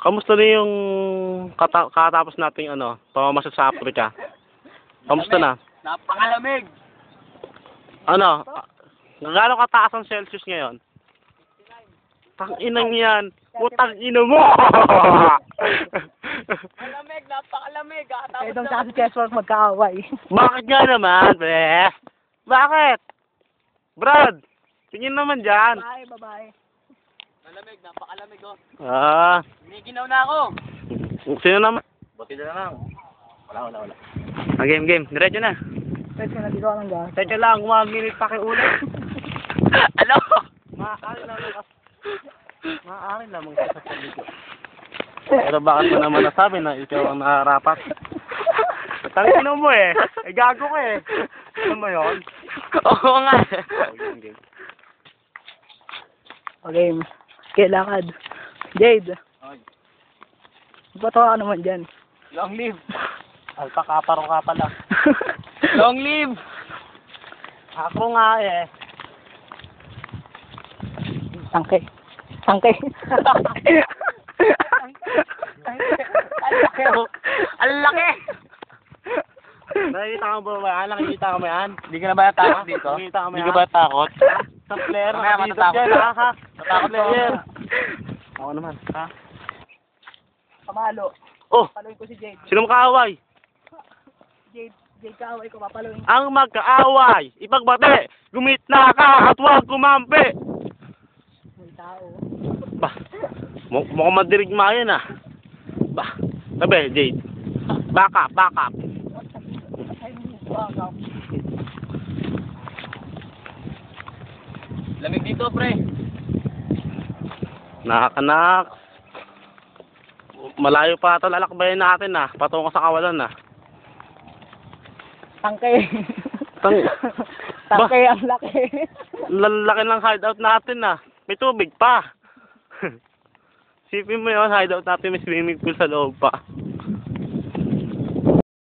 Kamusta na yung katapos nating pamamasal sa Africa? Kamusta na? Napakalamig! Ano? Gaano kataas ang Celsius ngayon? Tang-inang yan. Putang ina mo! Malamig, napakalamig. Eh, doon sa si Chessworth magkaaway. Bakit nga naman, pre? Bakit? Brad, tingin naman dyan. Babae. Malamig, napakalamig oh. Ah, Giniginaw na ako. sino naman? Buti na lang. Wala. Game. Diretso na. Pwede ka na dito ka ng gas. Teka lang, 1 minute pa kay ulit. Ano? Maaari lamang sa pagliko. Pero bakit mo naman nasabi na ikaw ang nakarapat? Tangino mo eh. Eh gago ka eh. Ano mo yun? Oo nga. Game. Okay. Lakad. Jade. Oy. Patawa ka naman dyan. Long live. Alpakaparo ka pala. Long live. Ako nga eh. Tangke. Ang laki. Nakikita mo ba yan? Nakikita mo yan? Hindi ka na ba natakot dito? Nakikita mo yan? Hindi ka ba natakot? Sa player, Mamaya nakadito matatakot. dyan, ha? Natakot ako. Player. Ako naman, ha? Pamalo. Oh, Papaluin ko si Jade. sinong kaaway? Jade kaaway ko, papaluin. Ang magkaaway, ipagbate, gumitna ka at huwag kumampi. May tao. Bah, mukhang madirigma yan ah. Bah, sabi, Jade. Back up. Ay, wakaw. Lamig dito, pre. Nakakanak. Malayo pa ito lalakbayin natin ah. Patungo sa kawalan ah. Tangke. Tangke Ang laki. Lalaki ng hideout natin ah. May tubig pa. Sipin mo yun, hideout natin may swimming pool sa loob pa.